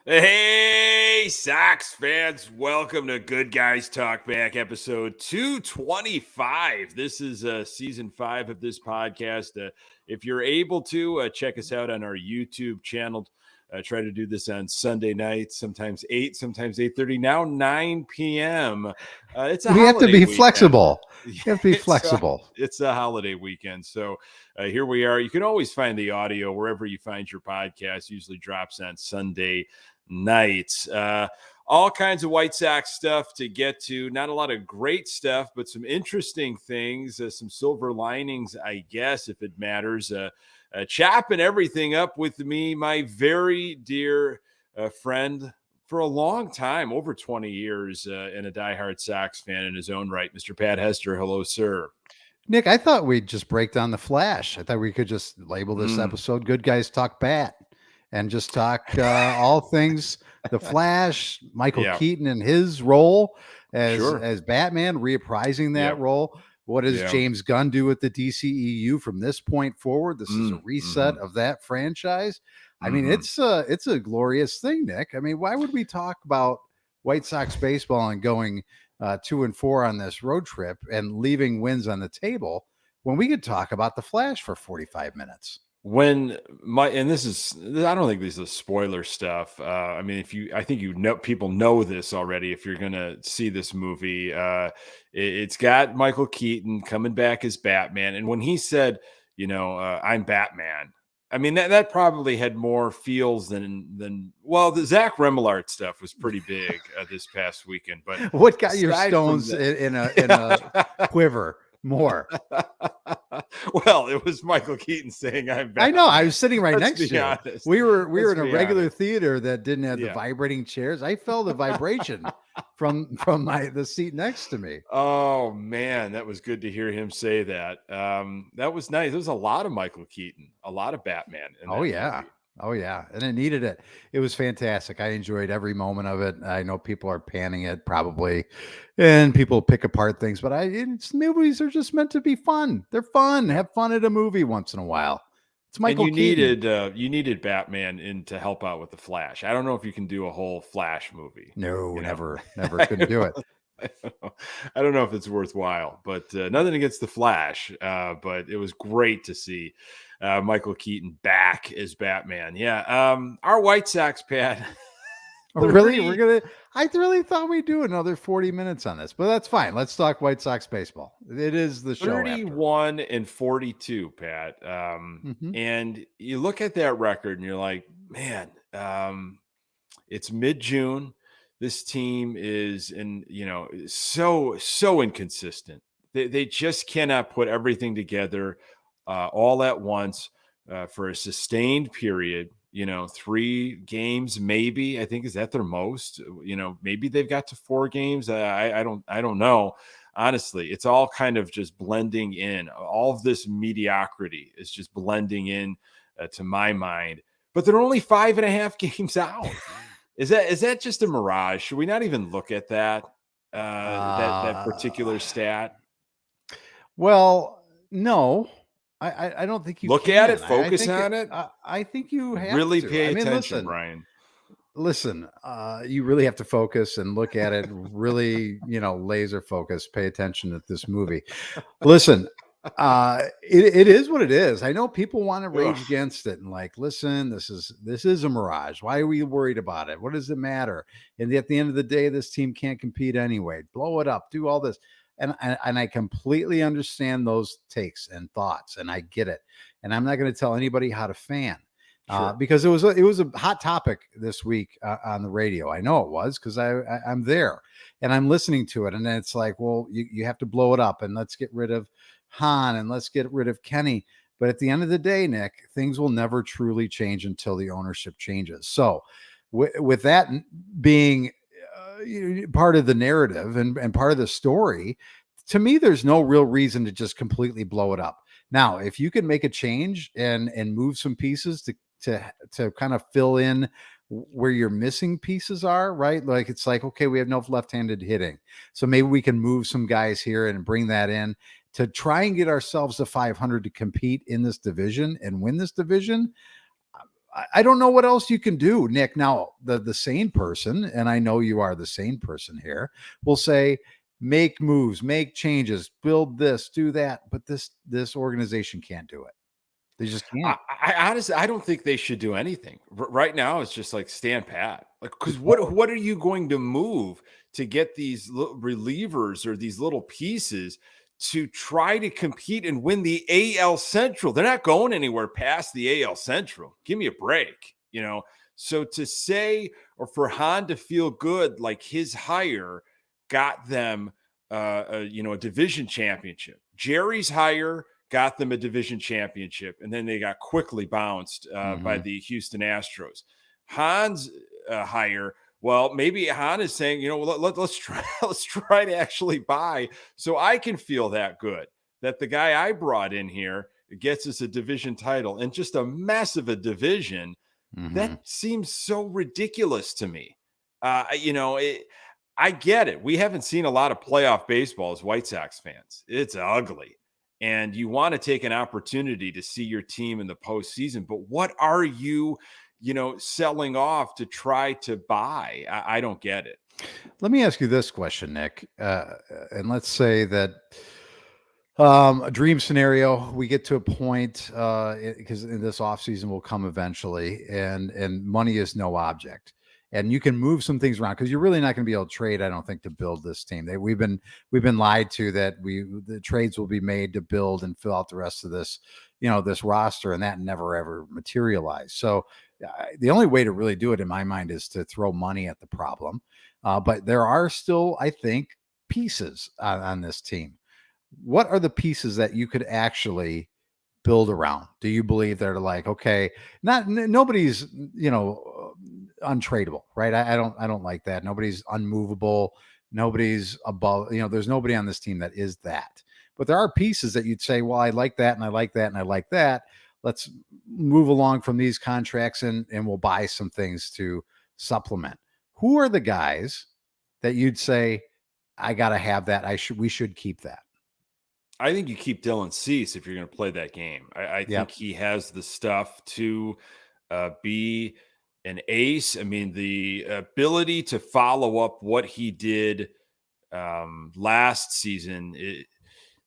Hey, Sox fans, welcome to Good Guys Talk Back, episode 225. This is season 5 of this podcast. If you're able to, check us out on our YouTube channel. Try to do this on Sunday nights, sometimes 8, sometimes 8:30, now 9 p.m. It's a We have to holiday be weekend. flexible. You have to be It's flexible. It's a holiday weekend. So here we are. You can always find the audio wherever you find your podcast. Usually drops on Sunday nights. All kinds of White Sox stuff to get to. Not a lot of great stuff, but some interesting things, some silver linings, I guess, if it matters. Chopping everything up with me, my very dear friend for a long time, over 20 years, and a diehard Sox fan in his own right, Mr. Pat Hester. Hello, sir. Nick, I thought we'd just break down the Flash. I thought we could just label this episode Good Guys Talk Bat and just talk all things the Flash, Michael Keaton and his role as Batman, reprising that role. What does James Gunn do with the DCEU from this point forward? This is a reset of that franchise. I mean, it's a glorious thing, Nick. I mean, why would we talk about White Sox baseball and going 2-4 on this road trip and leaving wins on the table when we could talk about the Flash for 45 minutes? And this is, I don't think this is spoiler stuff. I mean, I think people know this already. If you're going to see this movie, it's got Michael Keaton coming back as Batman. And when he said, I'm Batman, I mean, that probably had more feels than the Zach Remillard stuff was pretty big this past weekend. But what got your stones in a quiver more? Well, it was Michael Keaton saying I'm Batman. I know. I was sitting right next to you. We were in a regular theater that didn't have the vibrating chairs. I felt the vibration from the seat next to me. Oh man, that was good to hear him say that. That was nice. There was a lot of Michael Keaton, a lot of Batman. Oh yeah, and it needed it. It was fantastic. I enjoyed every moment of it. I know people are panning it probably, and people pick apart things, but movies are just meant to be fun. They're fun. Have fun at a movie once in a while. It's Michael Keaton. You needed Batman in to help out with the Flash. I don't know if you can do a whole Flash movie. No, never couldn't do it. I don't know if it's worthwhile, but nothing against the Flash. But it was great to see Michael Keaton back as Batman. Yeah. Our White Sox, Pat. Really? I really thought we'd do another 40 minutes on this, but that's fine. Let's talk White Sox baseball. It is the show. 31-42, Pat. And you look at that record and you're like, man, it's mid-June. This team is so inconsistent. They just cannot put everything together all at once for a sustained period. 3 games, maybe. I think is that their most. Maybe they've got to 4 games. I don't know. Honestly, it's all kind of just blending in. All of this mediocrity is just blending in to my mind. But they're only 5.5 games out. Is that just a mirage? Should we not even look at that that particular stat? Well, no. I don't think you look can. At it, focus on it. I think you have really to. pay attention, Brian. Listen, you really have to focus and look at it. Really, laser focus. Pay attention at this movie. Listen, it is what it is. I know people want to rage against it and listen, this is a mirage. Why are we worried about it? What does it matter? And at the end of the day, this team can't compete anyway. Blow it up. Do all this. And I completely understand those takes and thoughts, and I get it. And I'm not going to tell anybody how to fan because it was a hot topic this week on the radio. I know it was because I'm there and I'm listening to it, and then it's like, well, you have to blow it up and let's get rid of Han and let's get rid of Kenny. But at the end of the day, Nick, things will never truly change until the ownership changes. So with that being part of the narrative and part of the story, to me, there's no real reason to just completely blow it up. Now, if you can make a change and move some pieces to kind of fill in where your missing pieces are, right? It's like, okay, we have no left-handed hitting. So maybe we can move some guys here and bring that in to try and get ourselves to 500 to compete in this division and win this division. I don't know what else you can do, Nick. Now, the sane person, and I know you are the sane person here, will say, make moves, make changes, build this, do that. But this organization can't do it. They just can't. I honestly, I don't think they should do anything right now. It's just like stand pat. Like, because what are you going to move to get these relievers or these little pieces to try to compete and win the AL Central? They're not going anywhere past the AL Central. Give me a break, you know. So to say, or for Han to feel good, like his hire got them, a division championship. Jerry's hire got them a division championship, and then they got quickly bounced by the Houston Astros. Han's hire, well, maybe Han is saying, let's try to actually buy, so I can feel that good that the guy I brought in here gets us a division title, and just a mess of a division. That seems so ridiculous to me. I get it. We haven't seen a lot of playoff baseball as White Sox fans. It's ugly. And you want to take an opportunity to see your team in the postseason. But what are you, selling off to try to buy? I don't get it. Let me ask you this question, Nick. And let's say that a dream scenario, we get to a point because in this offseason will come eventually, and money is no object. And you can move some things around because you're really not going to be able to trade, I don't think, to build this team. We've been lied to that the trades will be made to build and fill out the rest of this, this roster, and that never ever materialized. So the only way to really do it, in my mind, is to throw money at the problem. But there are still, I think, pieces on this team. What are the pieces that you could actually build around? Do you believe they're like, okay, nobody's, untradeable, right? I don't like that. Nobody's unmovable. Nobody's above, there's nobody on this team that is that. But there are pieces that you'd say, well, I like that, and I like that, and I like that. Let's move along from these contracts and we'll buy some things to supplement. Who are the guys that you'd say, I gotta have that? We should keep that. I think you keep Dylan Cease if you're going to play that game. I think he has the stuff to be an ace. I mean, the ability to follow up what he did last season,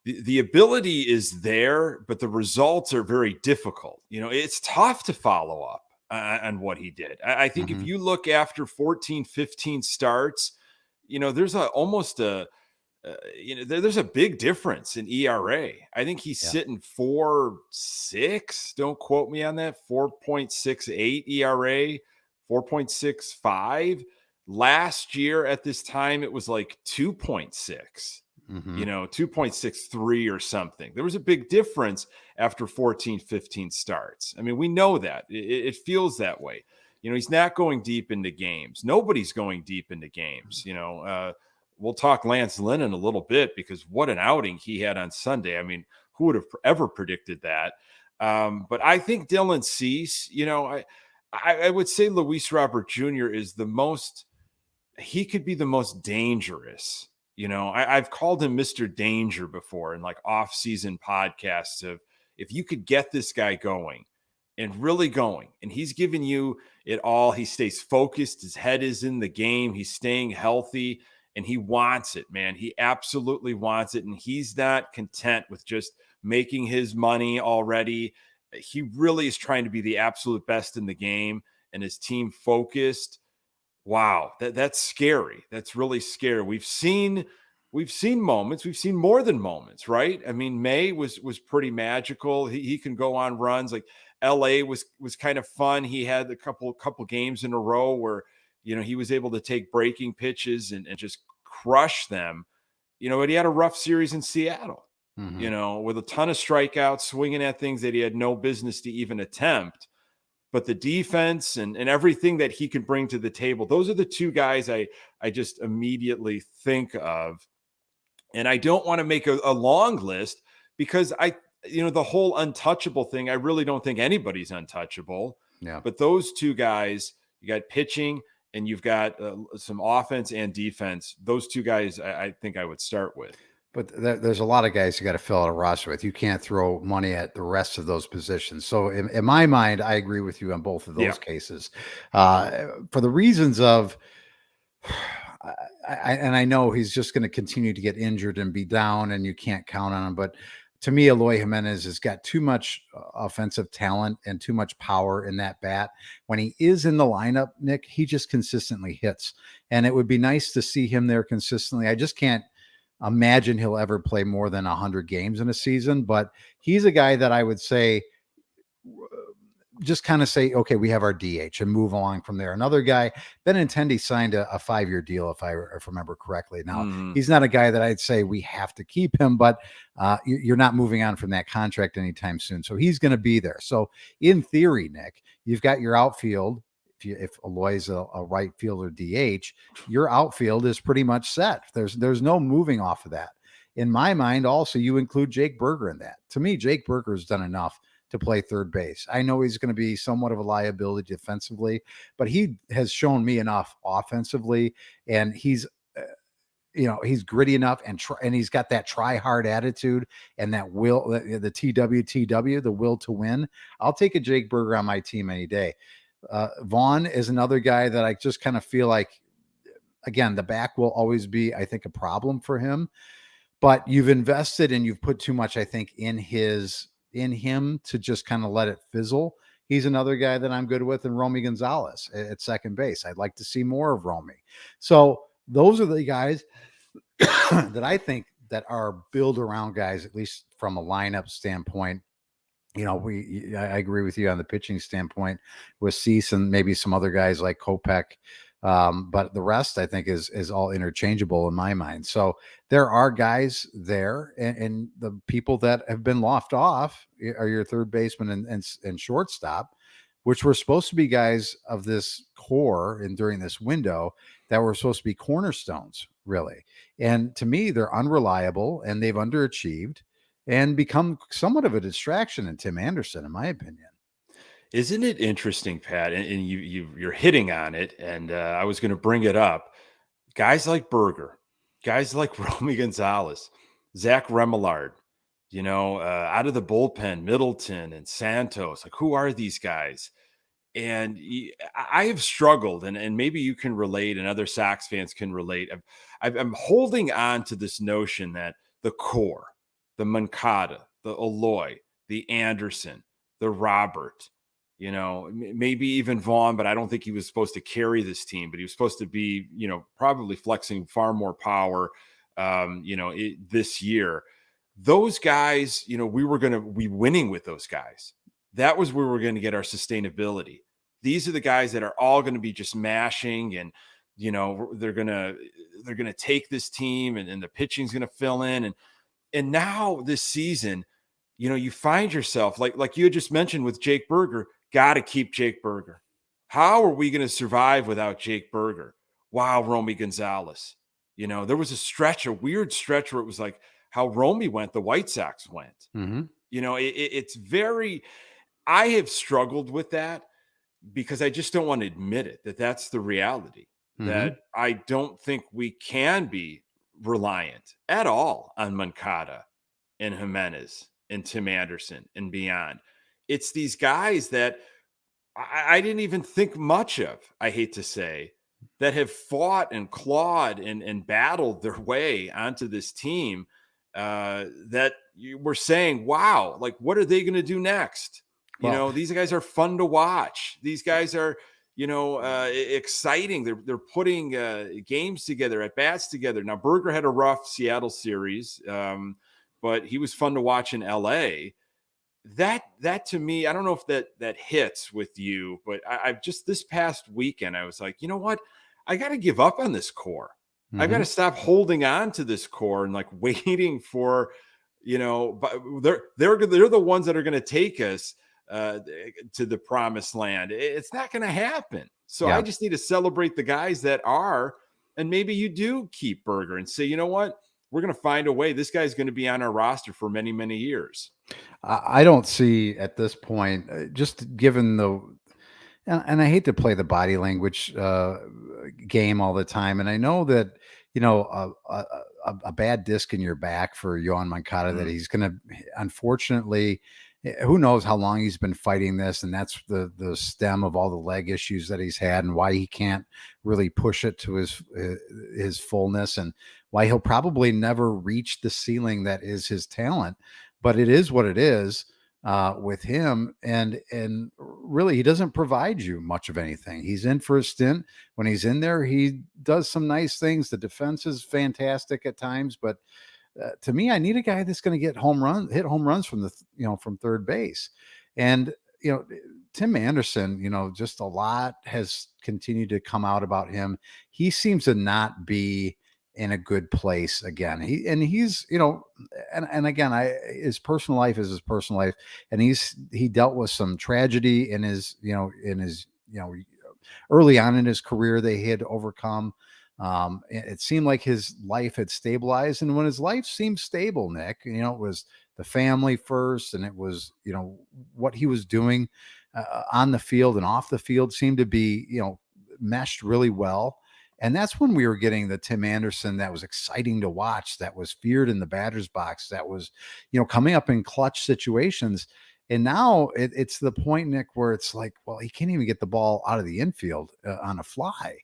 the ability is there, but the results are very difficult. It's tough to follow up on what he did. I think if you look after 14, 15 starts, there's there's a big difference in ERA. I think he's sitting 4.6. Don't quote me on that. 4.68 ERA, 4.65. Last year at this time, it was like 2.6, 2.63 or something. There was a big difference after 14, 15 starts. I mean, we know that. It feels that way. He's not going deep into games. Nobody's going deep into games, We'll talk Lance Lynn in a little bit because what an outing he had on Sunday. I mean, who would have ever predicted that? But I think Dylan Cease, I would say Luis Robert Jr. is he could be the most dangerous. I've called him Mr. Danger before in like off-season podcasts of if you could get this guy going and really going, and he's giving you it all. He stays focused. His head is in the game. He's staying healthy. And he wants it, man. He absolutely wants it. And he's not content with just making his money already. He really is trying to be the absolute best in the game, and his team focused. Wow, that's scary. That's really scary. We've seen moments. We've seen more than moments, right? I mean, May was pretty magical. He can go on runs. Like LA was kind of fun. He had a couple games in a row where he was able to take breaking pitches and just crush them, but he had a rough series in Seattle, with a ton of strikeouts, swinging at things that he had no business to even attempt. But the defense and everything that he can bring to the table, those are the two guys I just immediately think of. And I don't want to make a long list because the whole untouchable thing, I really don't think anybody's untouchable. Yeah. But those two guys, you got pitching and you've got some offense and defense. Those two guys, I think I would start with. But there's a lot of guys you got to fill out a roster with. You can't throw money at the rest of those positions. So in my mind, I agree with you on both of Yeah. those cases. For the reasons of, and I know he's just going to continue to get injured and be down, and you can't count on him. But to me, Eloy Jimenez has got too much offensive talent and too much power in that bat. When he is in the lineup, Nick, he just consistently hits. And it would be nice to see him there consistently. I just can't imagine he'll ever play more than 100 games in a season, but he's a guy that I would say, just kind of say, okay, we have our DH and move along from there. Another guy, Benintendi signed a 5-year deal, if I remember correctly. Now, he's not a guy that I'd say we have to keep him, but you're not moving on from that contract anytime soon. So he's going to be there. So in theory, Nick, you've got your outfield. If Eloy's a right fielder DH, your outfield is pretty much set. There's no moving off of that. In my mind, also, you include Jake Berger in that. To me, Jake Berger has done enough to play third base. I know he's going to be somewhat of a liability defensively, but he has shown me enough offensively, and he's he's gritty enough and he's got that try hard attitude and that will, the TWTW, the will to win. I'll take a Jake Berger on my team any day. Vaughn is another guy that I just kind of feel like, again, the back will always be, I think, a problem for him, but you've invested and you've put too much, I think, in him to just kind of let it fizzle. He's another guy that I'm good with, and Romy Gonzalez at second base. I'd like to see more of Romy. So those are the guys that I think that are build around guys, at least from a lineup standpoint. I agree with you on the pitching standpoint with Cease and maybe some other guys like Kopech. But the rest, I think, is all interchangeable in my mind. So there are guys there, and the people that have been lofted off are your third baseman and shortstop, which were supposed to be guys of this core and during this window that were supposed to be cornerstones, really. And to me, they're unreliable and they've underachieved and become somewhat of a distraction in Tim Anderson, in my opinion. Isn't it interesting, Pat? And you're hitting on it. And I was going to bring it up. Guys like Berger, guys like Romy Gonzalez, Zach Remillard, out of the bullpen, Middleton and Santos. Like, who are these guys? And I have struggled, and maybe you can relate, and other Sox fans can relate. I'm holding on to this notion that the core, the Moncada, the Eloy, the Anderson, the Robert, maybe even Vaughn, but I don't think he was supposed to carry this team, but he was supposed to be, probably flexing far more power, this year. Those guys, we were going to be winning with those guys. That was where we're going to get our sustainability. These are the guys that are all going to be just mashing, and, they're going to take this team, and the pitching's going to fill in. And now this season, you find yourself like you had just mentioned with Jake Berger, got to keep Jake Berger. How are we going to survive without Jake Berger? Wow, Romy Gonzalez. There was a weird stretch where it was like how Romy went, the White Sox went. Mm-hmm. It's very, I have struggled with that because I just don't want to admit it, that's the reality, that I don't think we can be reliant at all on Moncada and Jimenez and Tim Anderson and beyond. It's these guys that I didn't even think much of, I hate to say, that have fought and clawed and battled their way onto this team, that you were saying, wow, like, what are they going to do next? These guys are fun to watch. These guys are, exciting. They're putting games together, at bats together. Now, Berger had a rough Seattle series, but he was fun to watch in LA. That to me, I don't know if that hits with you, but I've just, this past weekend, I was like, you know what? I got to give up on this core. I've got to stop holding on to this core and like waiting for, but they're the ones that are going to take us to the promised land. It's not going to happen. So I just need to celebrate the guys that are, and maybe you do keep Berger and say, you know what? We're going to find a way. This guy's going to be on our roster for many, many years. I don't see at this point, just given and I hate to play the body language game all the time. And I know that, a a bad disc in your back for Yohan Moncada that Mm. he's going to, unfortunately, who knows how long he's been fighting this. And that's the stem of all the leg issues that he's had and why he can't really push it to his fullness and why he'll probably never reach the ceiling that is his talent. But it is what it is with him. And really, he doesn't provide you much of anything. He's in for a stint. When he's in there, he does some nice things. The defense is fantastic at times, but to me, I need a guy that's going to hit home runs from from third base. And, Tim Anderson, just a lot has continued to come out about him. He seems to not be in a good place again. He's, and again, his personal life is his personal life. And he dealt with some tragedy in his early on in his career they had to overcome. It seemed like his life had stabilized. And when his life seemed stable, Nick, it was the family first, and it was, what he was doing on the field and off the field seemed to be, meshed really well. And that's when we were getting the Tim Anderson that was exciting to watch, that was feared in the batter's box, that was, coming up in clutch situations. And now it's the point, Nick, where it's like, well, he can't even get the ball out of the infield on a fly.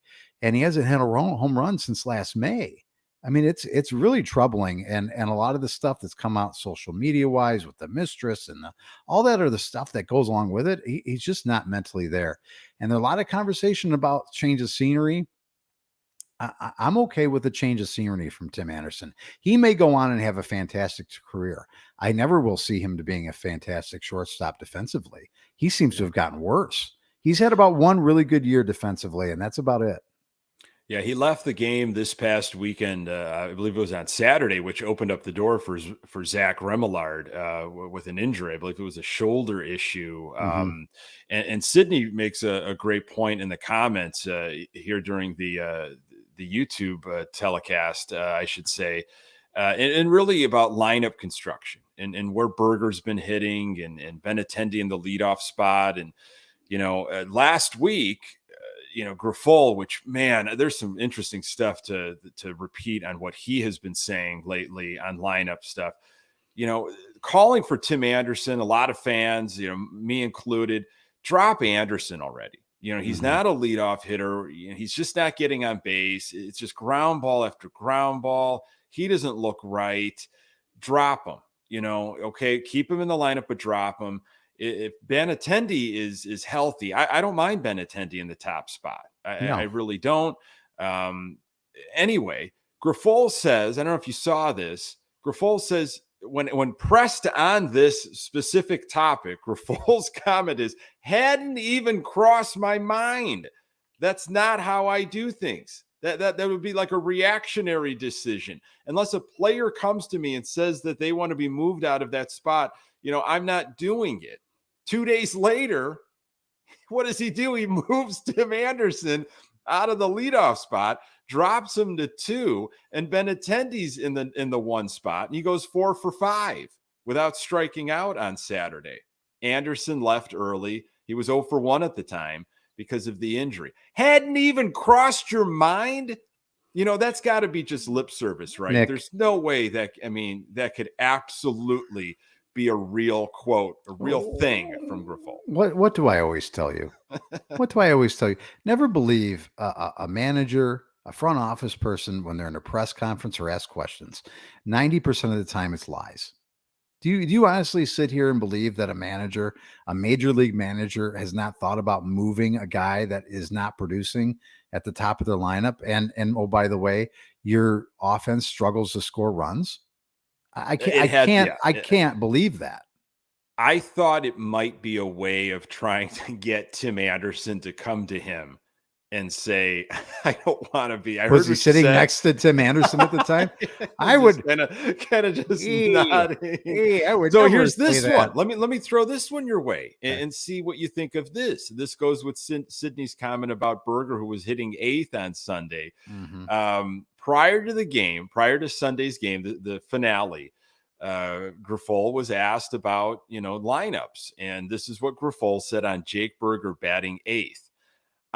And he hasn't had a home run since last May. I mean, it's really troubling. And a lot of the stuff that's come out social media wise with the mistress and all that other stuff that goes along with it, he's just not mentally there. And there's a lot of conversation about change of scenery. I'm okay with the change of scenery from Tim Anderson. He may go on and have a fantastic career. I never will see him to being a fantastic shortstop defensively. He seems to have gotten worse. He's had about one really good year defensively, and that's about it. Yeah, he left the game this past weekend. I believe it was on Saturday, which opened up the door for Zach Remillard with an injury. I believe it was a shoulder issue. And Sydney makes a great point in the comments here during the YouTube telecast, I should say, and really about lineup construction and where Berger's been hitting and Benintendi in the leadoff spot. And, last week, Grifol, which, man, there's some interesting stuff to repeat on what he has been saying lately on lineup stuff. Calling for Tim Anderson, a lot of fans, me included, drop Anderson already. He's not a leadoff hitter. He's just not getting on base. It's just ground ball after ground ball. He doesn't look right. Drop him. Okay, keep him in the lineup, but drop him. If Benintendi is healthy, I don't mind Benintendi in the top spot. I really don't. Anyway, Grifol says, I don't know if you saw this. Grifol says when pressed on this specific topic, Grifol's comment is, hadn't even crossed my mind. That's not how I do things. That would be like a reactionary decision. Unless a player comes to me and says that they want to be moved out of that spot, I'm not doing it. 2 days later, what does he do? He moves Tim Anderson out of the leadoff spot, drops him to 2, and Benintendi's in the 1 spot, and he goes 4 for 5 without striking out on Saturday. Anderson left early. He was 0 for 1 at the time because of the injury. Hadn't even crossed your mind? That's got to be just lip service, right? Nick, there's no way that could absolutely be a real quote, a real thing from Grifol. What do I always tell you? What do I always tell you? Never believe a manager, a front office person when they're in a press conference or ask questions. 90% of the time it's lies. Do you honestly sit here and believe that a major league manager, has not thought about moving a guy that is not producing at the top of their lineup? And oh, by the way, your offense struggles to score runs. I can't believe that. I thought it might be a way of trying to get Tim Anderson to come to him and say, I don't want to be. Was he sitting next to Tim Anderson at the time? I would kind of just nodding. I would. So here's this one. Let me throw this one your way and see what you think of this. This goes with Sydney's comment about Berger, who was hitting 8th on Sunday. Prior to Sunday's game, the finale, Grifol was asked about, lineups. And this is what Grifol said on Jake Berger batting 8th.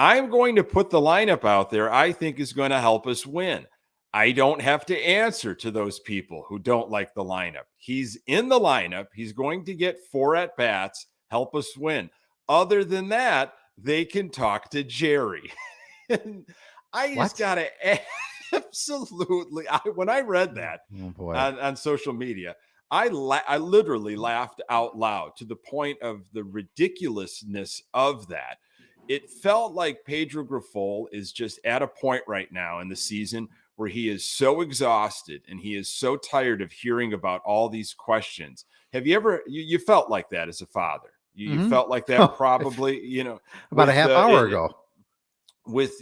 I'm going to put the lineup out there I think is going to help us win. I don't have to answer to those people who don't like the lineup. He's in the lineup. He's going to get 4 at-bats, help us win. Other than that, they can talk to Jerry. And I just got to absolutely, when I read that on social media, I literally laughed out loud to the point of the ridiculousness of that. It felt like Pedro Grifol is just at a point right now in the season where he is so exhausted and he is so tired of hearing about all these questions. Have you ever, you felt like that as a father? You felt like that probably, about a half hour ago with,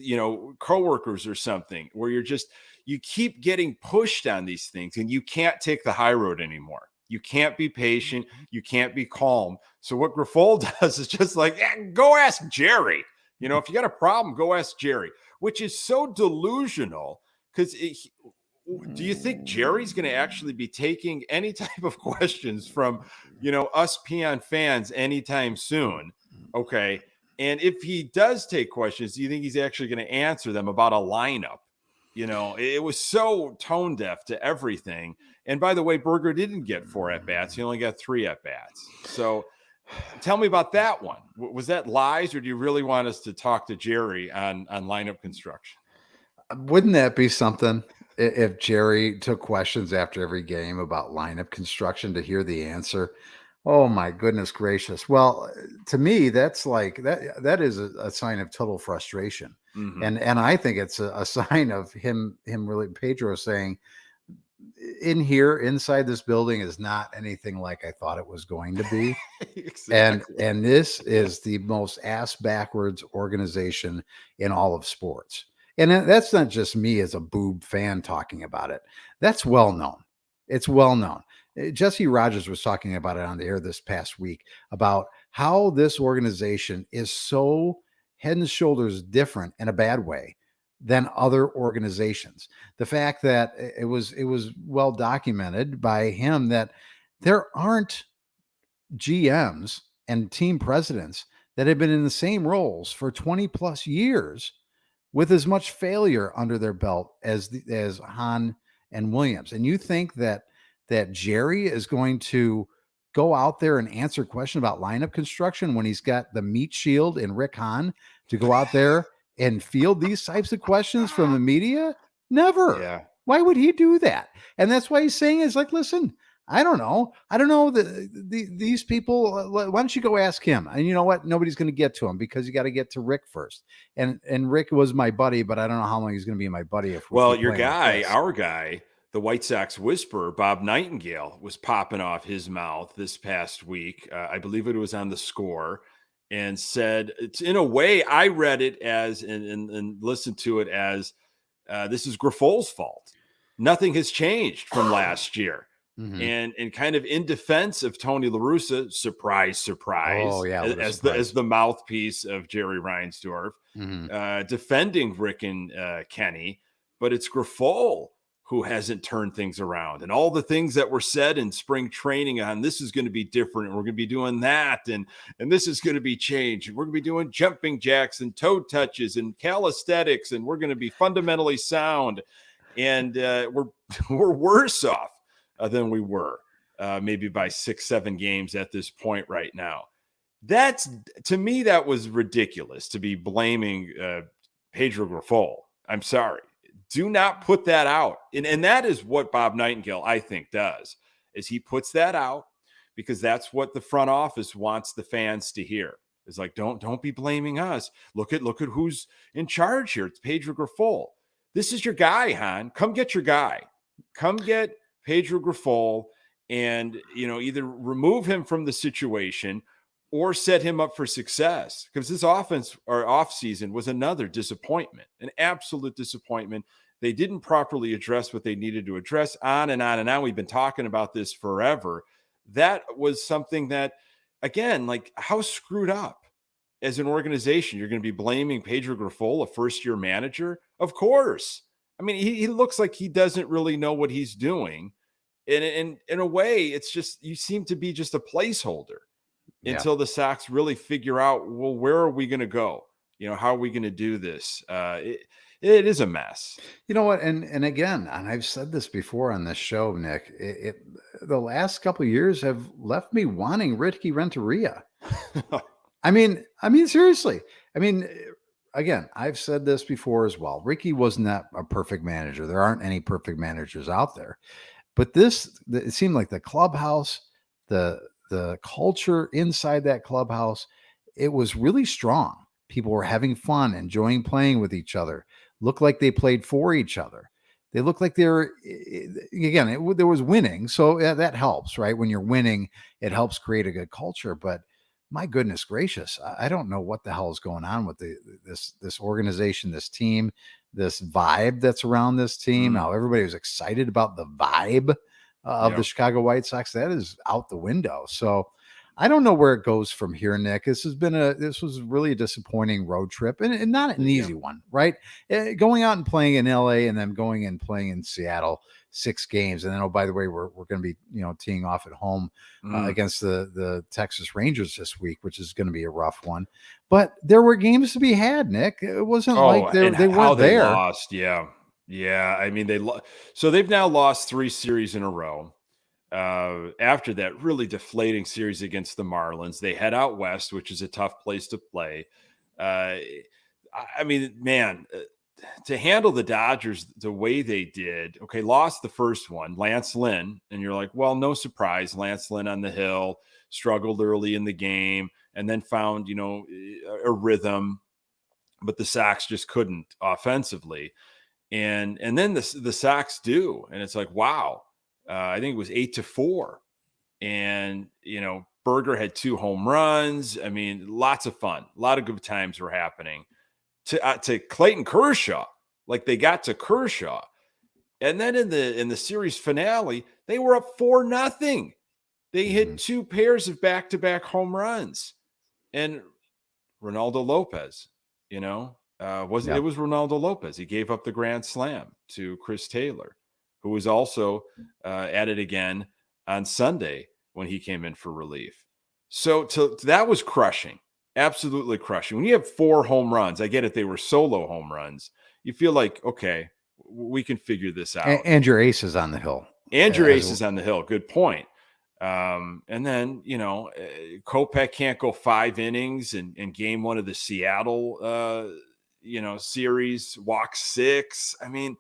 coworkers or something, where you keep getting pushed on these things and you can't take the high road anymore. You can't be patient. You can't be calm. So what Grifol does is just like, go ask Jerry. If you got a problem, go ask Jerry, which is so delusional. Because do you think Jerry's going to actually be taking any type of questions from, us Peon fans anytime soon? Okay. And if he does take questions, do you think he's actually going to answer them about a lineup? It was so tone deaf to everything. And by the way, Berger didn't get 4 at-bats. He only got 3 at-bats. So tell me about that one. Was that lies, or do you really want us to talk to Jerry on lineup construction? Wouldn't that be something if Jerry took questions after every game about lineup construction to hear the answer? Oh my goodness gracious. Well, to me, that's like that is a sign of total frustration. Mm-hmm. And I think it's a sign of him really, Pedro, saying, inside this building is not anything like I thought it was going to be. Exactly. And this is the most ass backwards organization in all of sports. And that's not just me as a boob fan talking about it. That's well known. It's well known. Jesse Rogers was talking about it on the air this past week about how this organization is so head and shoulders different in a bad way than other organizations. The fact that it was well documented by him that there aren't GMs and team presidents that have been in the same roles for 20 plus years with as much failure under their belt as Hahn and Williams. And you think that Jerry is going to go out there and answer a question about lineup construction when he's got the meat shield and Rick Hahn to go out there and field these types of questions from the media? Never. Yeah. Why would he do that? And that's why he's saying is like, listen, I don't know these people. Why don't you go ask him? And you know what? Nobody's going to get to him because you got to get to Rick first. And Rick was my buddy, but I don't know how long he's going to be my buddy. Your guy, our guy, the White Sox whisperer, Bob Nightingale, was popping off his mouth this past week. I believe it was on The Score, and said, it's in a way, I read it as and listened to it as this is Grifol's fault. Nothing has changed from last year. Mm-hmm. And kind of in defense of Tony La Russa, surprise, oh, yeah, as the mouthpiece of Jerry Reinsdorf, defending Rick and Kenny, but it's Grifol who hasn't turned things around. And all the things that were said in spring training on this is going to be different, and we're going to be doing that, and this is going to be changed, and we're going to be doing jumping jacks and toe touches and calisthenics, and we're going to be fundamentally sound, and we're worse off than we were maybe by 6-7 games at this point right now. That's, to me, that was ridiculous to be blaming Pedro Grifol. I'm sorry. Do not put that out. And that is what Bob Nightingale, I think, does, is he puts that out because that's what the front office wants the fans to hear. It's like, don't be blaming us. Look at who's in charge here. It's Pedro Grifol. This is your guy, Hahn. Come get your guy. Come get Pedro Grifol and, either remove him from the situation or set him up for success, because this offense or offseason was another disappointment, an absolute disappointment. They didn't properly address what they needed to address, on and on and on. We've been talking about this forever. That was something that, again, like, how screwed up as an organization you're going to be blaming Pedro Grifol, a first-year manager? Of course. I mean, he looks like he doesn't really know what he's doing. And in a way, it's just, you seem to be just a placeholder until the Sox really figure out, well, where are we going to go? How are we going to do this? it is a mess. You know what? And again, and I've said this before on this show, Nick. The last couple of years have left me wanting Ricky Renteria. I mean, seriously. I mean, again, I've said this before as well. Ricky was not a perfect manager. There aren't any perfect managers out there. But it seemed like the clubhouse, the culture inside that clubhouse, it was really strong. People were having fun, enjoying playing with each other. Looked like they played for each other. They looked like they're again. There was winning, so that helps, right? When you're winning, it helps create a good culture. But my goodness gracious, I don't know what the hell is going on with this organization, this team, this vibe that's around this team. Now everybody was excited about the vibe of the Chicago White Sox. That is out the window. So I don't know where it goes from here, Nick. This was really a disappointing road trip and not an easy one, right? Going out and playing in LA and then going and playing in Seattle 6 games. And then, oh, by the way, we're going to be, teeing off at home against the Texas Rangers this week, which is going to be a rough one. But there were games to be had, Nick. It wasn't like they weren't there. They lost. Yeah. I mean, so they've now lost 3 series in a row. After that really deflating series against the Marlins, they head out west, which is a tough place to play. I mean, man, to handle the Dodgers the way they did, okay, lost the first one, Lance Lynn, and you're like, well, no surprise. Lance Lynn on the hill struggled early in the game and then found, a rhythm, but the Sox just couldn't offensively. And then the Sox do, and it's like, wow. I think it was 8-4, and Berger had 2 home runs. I mean, lots of fun, a lot of good times were happening. To Clayton Kershaw, like they got to Kershaw, and then in the series finale, they were up 4-0. They hit 2 pairs of back-to-back home runs, and Ronaldo Lopez, it was Ronaldo Lopez. He gave up the grand slam to Chris Taylor, who was also at it again on Sunday when he came in for relief. So that was crushing, absolutely crushing. When you have 4 home runs, I get it, they were solo home runs. You feel like, okay, we can figure this out. And your ace is on the hill. Good point. And then, Kopech can't go 5 innings in game 1 of the Seattle, series, walk 6. I mean,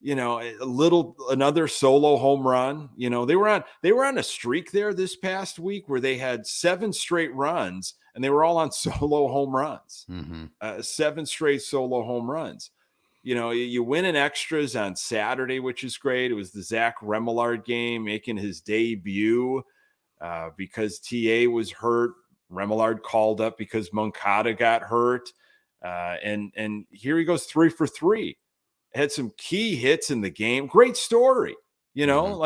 another solo home run. They were on a streak there this past week where they had 7 straight runs and they were all on solo home runs. 7 straight solo home runs. You win in extras on Saturday, which is great. It was the Zach Remillard game making his debut because TA was hurt. Remillard called up because Moncada got hurt. And here he goes 3 for 3. Had some key hits in the game. Great story, wow,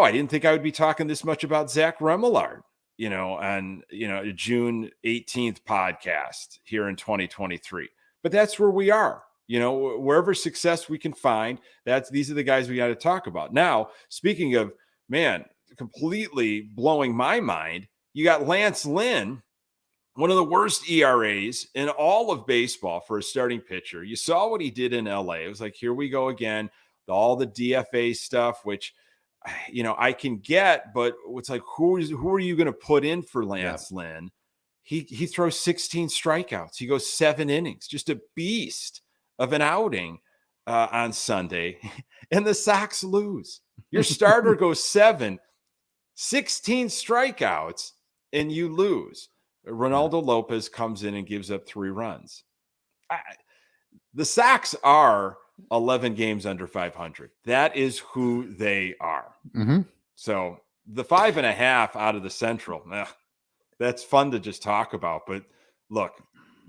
I didn't think I would be talking this much about Zach Remillard, on, a June 18th podcast here in 2023. But that's where we are, wherever success we can find, these are the guys we got to talk about. Now, speaking of, man, completely blowing my mind, you got Lance Lynn, one of the worst ERAs in all of baseball for a starting pitcher. You saw what he did in LA. It was like, here we go again. All the DFA stuff, which, I can get, but it's like, who are you going to put in for Lance Lynn? He throws 16 strikeouts. He goes 7 innings, just a beast of an outing on Sunday. And the Sox lose. Your starter goes 16 strikeouts, and you lose. Ronaldo Lopez comes in and gives up 3 runs. The Sox are 11 games under 500. That is who they are. So the 5.5 out of the Central, that's fun to just talk about. But look,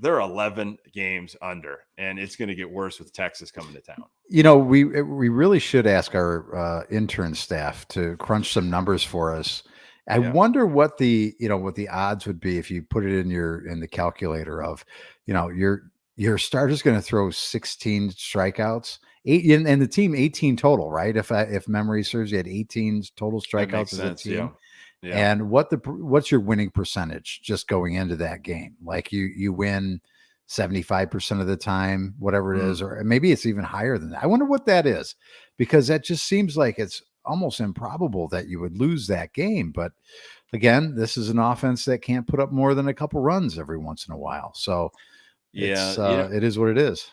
they're 11 games under, and it's going to get worse with Texas coming to town. We really should ask our intern staff to crunch some numbers for us. I wonder what the odds would be if you put it in the calculator of, your starter's going to throw 16 strikeouts, 8, and the team 18 total, right? If memory serves, you had 18 total strikeouts as a team. Yeah. And what's your winning percentage just going into that game? Like you win 75% of the time, whatever it is, or maybe it's even higher than that. I wonder what that is, because that just seems like it's almost improbable that you would lose that game. But again, this is an offense that can't put up more than a couple runs every once in a while. So Yeah, it is what it is.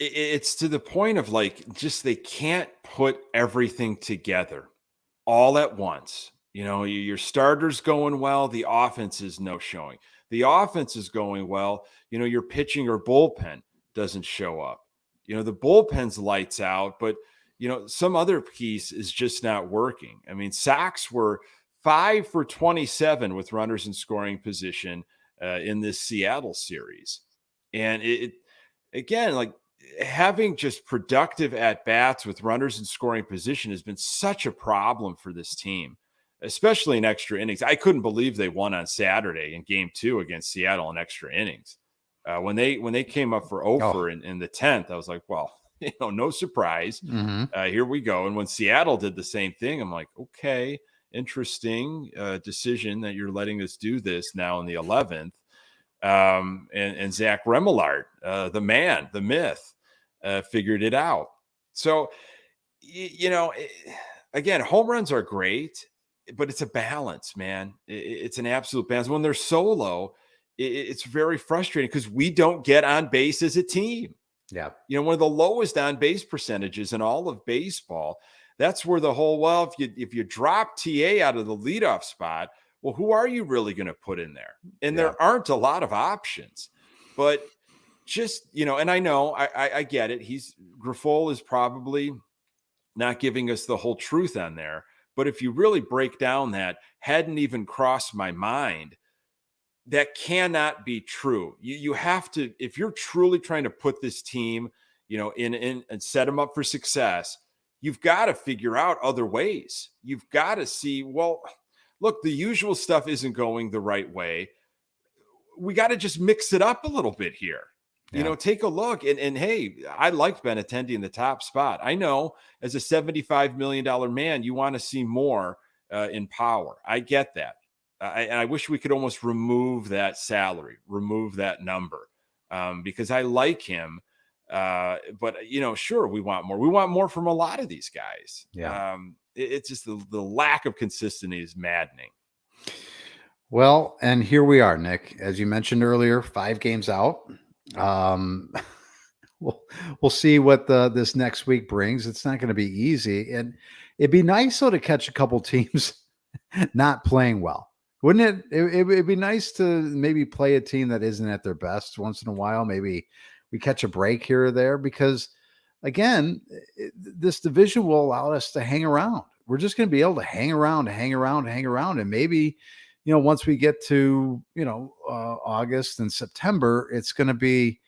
it's to the point of like, just they can't put everything together all at once. Your starters going well, the offense is no showing. The offense is going well, your pitching or bullpen doesn't show up. The bullpen's lights out, but some other piece is just not working. I mean, Sox were 5 for 27 with runners in scoring position in this Seattle series. And it again, like, having just productive at bats with runners in scoring position has been such a problem for this team, especially in extra innings. I couldn't believe they won on Saturday in game 2 against Seattle in extra innings. When they came up for over in the 10th, I was like, well, no surprise. Here we go. And when Seattle did the same thing, I'm like, okay, interesting decision that you're letting us do this now in the 11th. And Zach Remillard, the man, the myth, figured it out. So, again, home runs are great, but it's a balance, man. It's an absolute balance. When they're solo, it's very frustrating because we don't get on base as a team. Yeah. One of the lowest on base percentages in all of baseball. That's where the whole, well, if you drop TA out of the leadoff spot, well, who are you really going to put in there? And there aren't a lot of options, but just, and I know, I get it. Grifol is probably not giving us the whole truth on there. But if you really break down that, hadn't even crossed my mind, that cannot be true. You have to, if you're truly trying to put this team, in and set them up for success, you've got to figure out other ways. You've got to see, well, look, the usual stuff isn't going the right way. We got to just mix it up a little bit here. Take a look. And hey, I liked Benintendi in the top spot. I know as a $75 million man, you want to see more in power. I get that. I wish we could almost remove that salary, remove that number, because I like him. But, sure, we want more. We want more from a lot of these guys. Yeah. It's just the lack of consistency is maddening. Well, and here we are, Nick, as you mentioned earlier, 5 games out. We'll see what this next week brings. It's not going to be easy, and it'd be nice though to catch a couple teams not playing well, wouldn't it? It'd be nice to maybe play a team that isn't at their best once in a while. Maybe we catch a break here or there, because again, this division will allow us to hang around. We're just going to be able to hang around, and maybe, once we get to, August and September, it's going to be,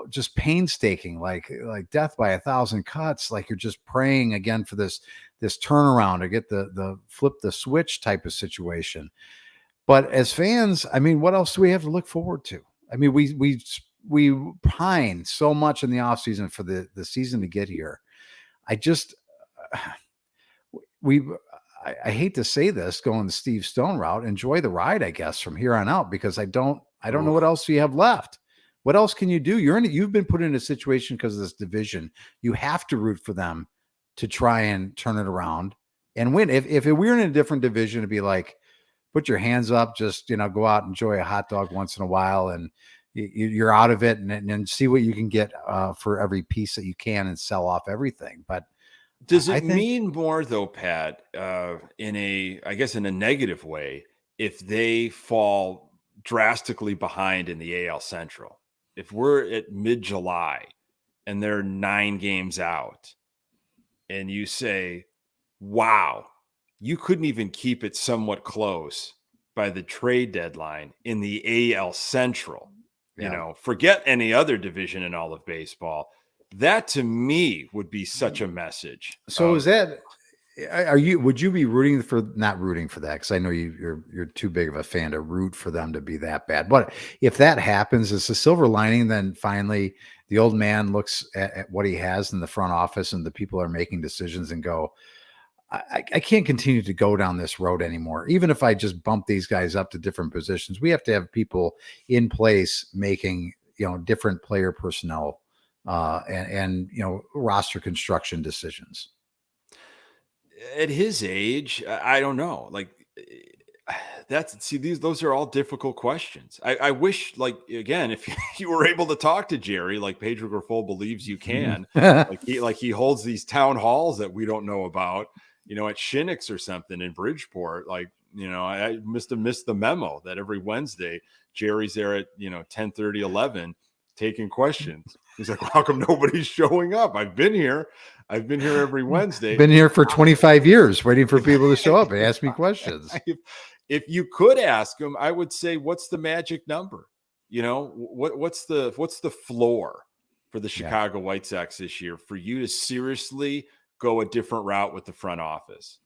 just painstaking, like death by 1,000 cuts. Like you're just praying again for this turnaround, or get the flip the switch type of situation. But as fans, I mean, what else do we have to look forward to? I mean, we pine so much in the offseason for the season to get here. I hate to say this, going the Steve Stone route, enjoy the ride, I guess, from here on out, because I don't know what else you have left. What else can you do? You've been put in a situation because of this division. You have to root for them to try and turn it around and win. If we're in a different division, it'd be like, put your hands up, just, go out, enjoy a hot dog once in a while, and you're out of it, and see what you can get for every piece that you can, and sell off everything. But does it mean more though, Pat, in a negative way, if they fall drastically behind in the AL Central? If we're at mid-July and they're 9 games out, and you say, wow, you couldn't even keep it somewhat close by the trade deadline in the AL Central, forget any other division in all of baseball. That to me would be such a message. So would you be not rooting for that? Cause I know you're too big of a fan to root for them to be that bad. But if that happens, it's a silver lining. Then finally the old man looks at what he has in the front office, and the people are making decisions, and go, I can't continue to go down this road anymore. Even if I just bump these guys up to different positions, we have to have people in place making, different player personnel and roster construction decisions. At his age, I don't know. Like those are all difficult questions. I wish, like, again, if you were able to talk to Jerry, like Pedro Grifol believes you can, like he holds these town halls that we don't know about, at Shinnick's or something in Bridgeport. Like, I must have missed the memo that every Wednesday Jerry's there at 10:30, 11 taking questions. He's like, how come nobody's showing up? I've been here every Wednesday. Been here for 25 years waiting for people to show up and ask me questions. If you could ask him, I would say, what's the magic number? What's the floor for the Chicago White Sox this year for you to seriously go a different route with the front office?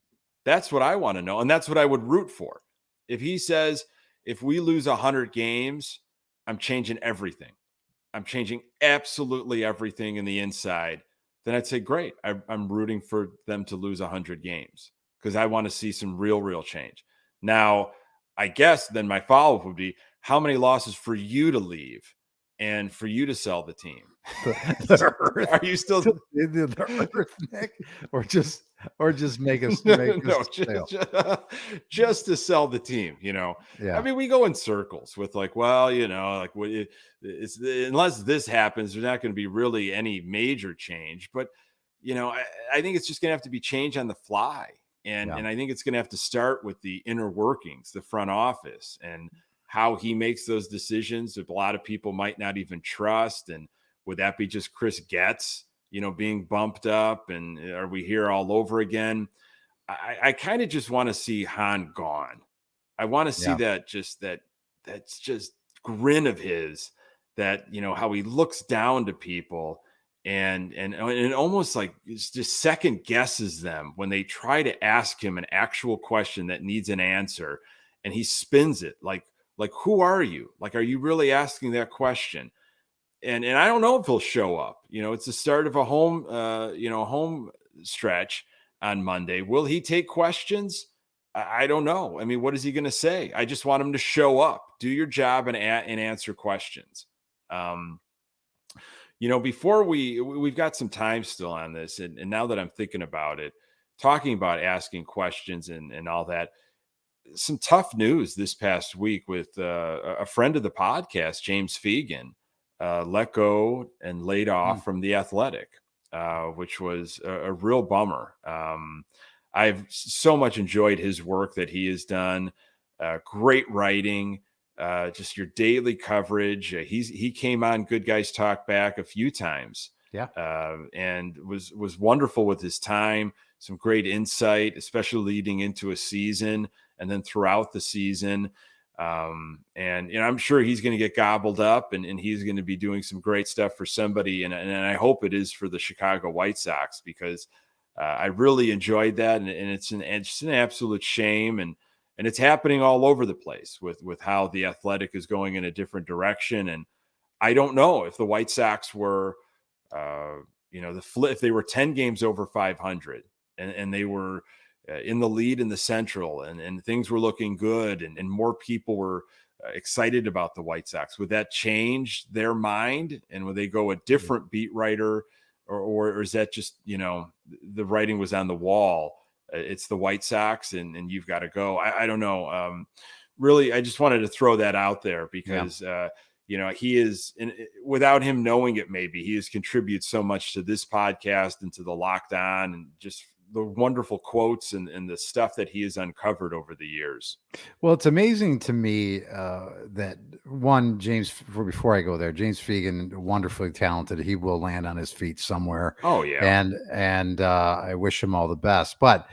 That's what I want to know. And that's what I would root for. If he says, if we lose 100 games, I'm changing everything. I'm changing absolutely everything in the inside. Then I'd say, great. I'm rooting for them to lose 100 games because I want to see some real change. Now, I guess then my follow-up would be, how many losses for you to leave and for you to sell the team? The earth. Are you still the earth, Nick, or just make us just to sell the team? I mean, we go in circles with like, well, it's unless this happens, there's not going to be really any major change. But I think it's just going to have to be change on the fly, and I think it's going to have to start with the inner workings, the front office, and how he makes those decisions that a lot of people might not even trust. And would that be just Chris Getz, being bumped up? And are we here all over again? I kind of just want to see Hahn gone. I want to see that's just grin of his, that, how he looks down to people and almost like it's just second guesses them when they try to ask him an actual question that needs an answer. And he spins it like, who are you? Like, are you really asking that question? And I don't know if he'll show up. It's the start of a home stretch on Monday. Will he take questions? I don't know. I mean, what is he going to say? I just want him to show up, do your job, and answer questions. Before we've got some time still on this, and now that I'm thinking about it, talking about asking questions and all that. Some tough news this past week with a friend of the podcast, James Fegan, let go and laid off from The Athletic, which was a real bummer. I've so much enjoyed his work that he has done. Great writing, just your daily coverage. He came on Good Guys Talk Back a few times. And was wonderful with his time. Some great insight, especially leading into a season and then throughout the season. And I'm sure he's going to get gobbled up and he's going to be doing some great stuff for somebody. And I hope it is for the Chicago White Sox, because I really enjoyed that. And it's an absolute shame. And it's happening all over the place with how The Athletic is going in a different direction. And I don't know if the White Sox were, if they were 10 games over 500 and they were in the lead in the Central and things were looking good and more people were excited about the White Sox, would that change their mind? And would they go a different beat writer or is that just, the writing was on the wall? It's the White Sox and you've got to go. I don't know. Really, I just wanted to throw that out there because, he is, without him knowing it, maybe he has contributed so much to this podcast and to the Locked On and just the wonderful quotes and the stuff that he has uncovered over the years. Well, it's amazing to me that before I go there, James Fegan, wonderfully talented. He will land on his feet somewhere. Oh yeah. And I wish him all the best. But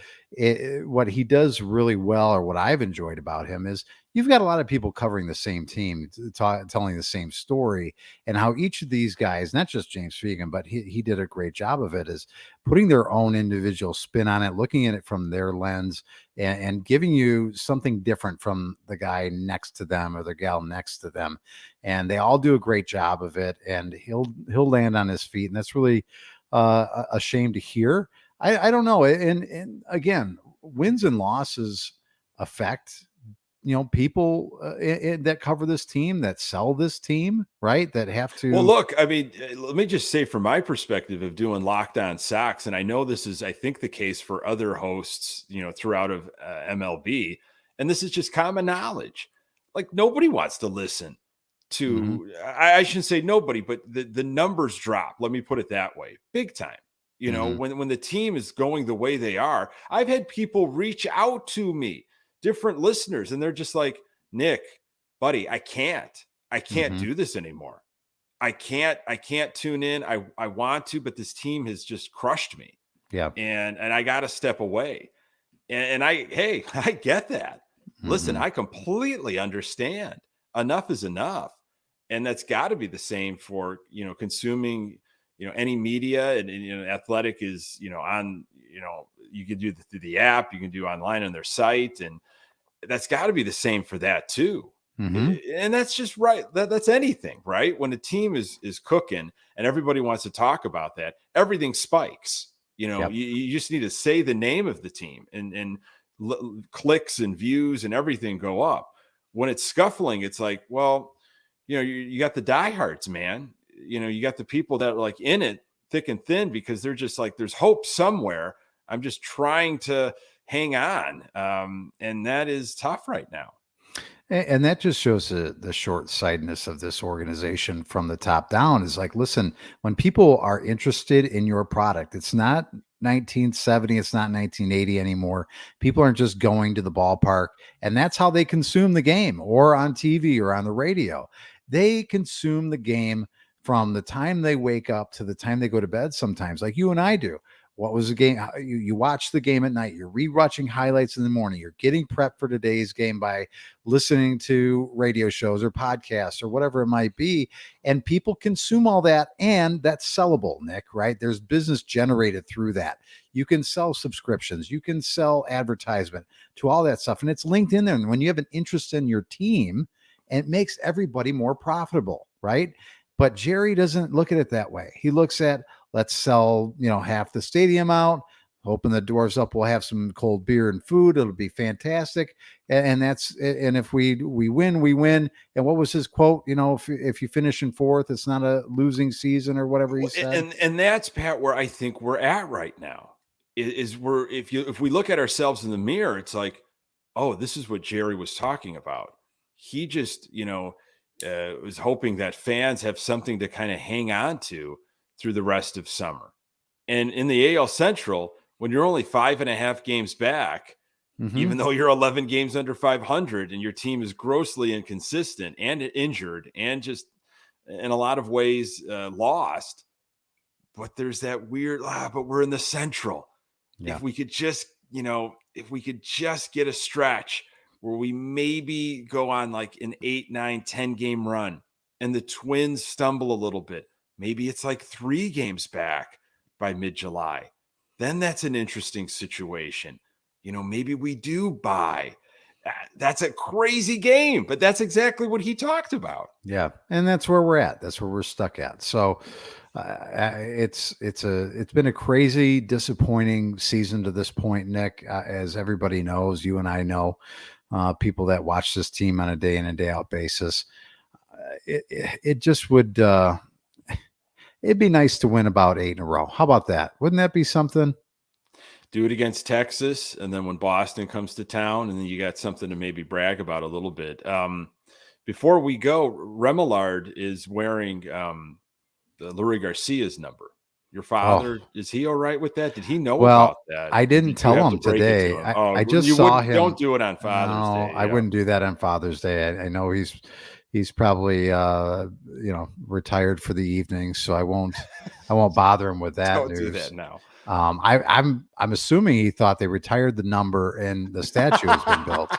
what he does really well, or what I've enjoyed about him, is you've got a lot of people covering the same team, telling the same story, and how each of these guys, not just James Fegan, but he did a great job of it, is putting their own individual spin on it, looking at it from their lens, and giving you something different from the guy next to them or the gal next to them. And they all do a great job of it, and he'll land on his feet. And that's really a shame to hear. I don't know. And again, wins and losses affect people that cover this team, that sell this team, right? That have to. Well, look, I mean, let me just say from my perspective of doing Locked On Sox, and I know this is, I think, the case for other hosts, throughout of MLB, and this is just common knowledge. Like nobody wants to listen to, I shouldn't say nobody, but the numbers drop. Let me put it that way, big time. When the team is going the way they are, I've had people reach out to me, different listeners, and they're just like, Nick, buddy, I can't do this anymore. I can't tune in. I want to, but this team has just crushed me. Yeah. And I got to step away. And I get that. Listen, I completely understand. Enough is enough. And that's got to be the same for, consuming, any media, and Athletic is, on, you can do through the app, you can do online on their site, and that's got to be the same for that too. And that's just right. That's anything, right? When a team is cooking and everybody wants to talk about that, everything spikes. You just need to say the name of the team, and clicks and views and everything go up. When it's scuffling, it's like, well, you got the diehards, man. You got the people that are like in it thick and thin, because they're just like, there's hope somewhere. I'm just trying to hang on. And that is tough right now. And that just shows the short-sightedness of this organization from the top down. Is like, listen, when people are interested in your product, it's not 1970, it's not 1980 anymore. People aren't just going to the ballpark, and that's how they consume the game, or on TV or on the radio. They consume the game from the time they wake up to the time they go to bed, sometimes, like you and I do. What was the game? You watch the game at night. You're rewatching highlights in the morning. You're getting prepped for today's game by listening to radio shows or podcasts or whatever it might be. And people consume all that, and that's sellable, Nick, right? There's business generated through that. You can sell subscriptions. You can sell advertisement to all that stuff. And it's linked in there. And when you have an interest in your team, it makes everybody more profitable, right? But Jerry doesn't look at it that way. He looks at, let's sell, half the stadium out, open the doors up. We'll have some cold beer and food. It'll be fantastic. And if we win, we win. And what was his quote? If you finish in fourth, it's not a losing season, or whatever he said. And that's, Pat, where I think we're at right now is if we look at ourselves in the mirror, it's like, oh, this is what Jerry was talking about. He just, was hoping that fans have something to kind of hang on to through the rest of summer. And in the AL Central, when you're only 5.5 games back, even though you're 11 games under 500 and your team is grossly inconsistent and injured and just in a lot of ways lost, but there's that weird, but we're in the Central. Yeah. If we could just get a stretch where we maybe go on like an 8, 9, 10 game run and the Twins stumble a little bit, maybe it's like 3 games back by mid-July. Then that's an interesting situation. Maybe we do buy. That's a crazy game, but that's exactly what he talked about. Yeah. And that's where we're at. That's where we're stuck at. So it's been a crazy, disappointing season to this point, Nick, as everybody knows, you and I know, people that watch this team on a day in and day out basis. It just would, it'd be nice to win about 8 in a row. How about that? Wouldn't that be something? Do it against Texas, and then when Boston comes to town, and then you got something to maybe brag about a little bit. Before we go, Remillard is wearing the Lurie Garcia's number. Your father, is he all right with that? Did he know about that? I didn't tell him today. I just saw him. Don't do it on Father's Day. I wouldn't do that on Father's Day. I know he's probably retired for the evening, so I won't bother him with that. Don't news. Do that now. I'm assuming he thought they retired the number and the statue has been built.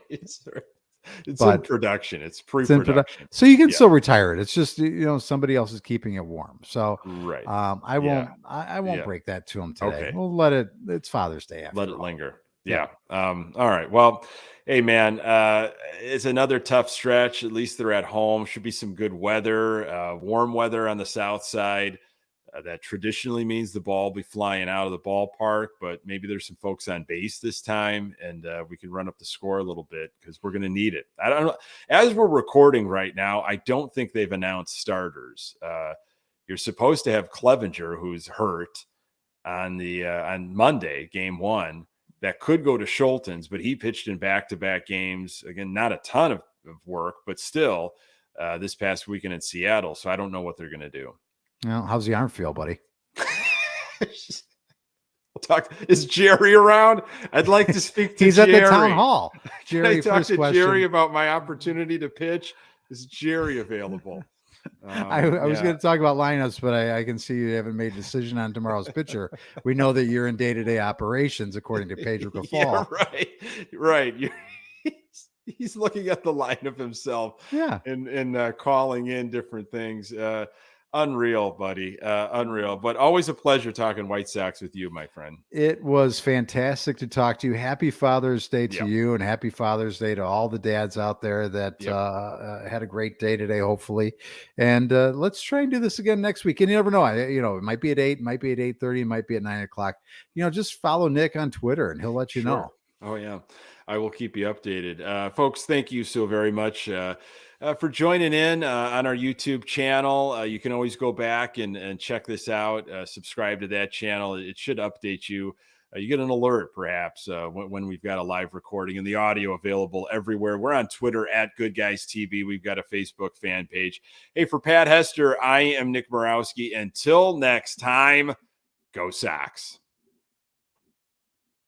It's in production. It's pre-production. So you can still retire it. It's just somebody else is keeping it warm. So right. I won't break that to him today. Okay. We'll let it. It's Father's Day. Let it linger. Yeah. All right. Well, hey man, it's another tough stretch. At least they're at home. Should be some good weather. Warm weather on the south side. That traditionally means the ball will be flying out of the ballpark, but maybe there's some folks on base this time, and we can run up the score a little bit because we're going to need it. I don't know. As we're recording right now, I don't think they've announced starters. You're supposed to have Clevenger, who's hurt, on Monday, game 1. That could go to Schultens, but he pitched in back-to-back games. Again, not a ton of work, but still this past weekend in Seattle. So I don't know what they're going to do. Well, how's the arm feel, buddy? We'll talk. Is Jerry around? I'd like to speak to He's Jerry. at the town hall. Can Jerry, I talk to question. Jerry about my opportunity to pitch? Is Jerry available? I was going to talk about lineups, but I can see you haven't made a decision on tomorrow's pitcher. We know that you're in day-to-day operations, according to Pedro Cafal. Yeah, right. He's looking at the lineup himself. Yeah, and calling in different things. Unreal, buddy. Unreal. But always a pleasure talking White Sox with you, my friend. it was fantastic to talk to you. Happy Father's Day to Yep. you, and happy Father's Day to all the dads out there that had a great day today, hopefully. And let's try and do this again next week. And you never know. It might be at 8, might be at 8:30, might be at 9 o'clock. Just follow Nick on Twitter, and he'll let you know. Oh, yeah. I will keep you updated. Folks, thank you so very much for joining in on our YouTube channel. You can always go back and check this out. Subscribe to that channel. It should update you. You get an alert, perhaps, when we've got a live recording, and the audio available everywhere. We're on Twitter at Good Guys TV. We've got a Facebook fan page. Hey, for Pat Hester, I am Nick Murawski. Until next time, go Sox.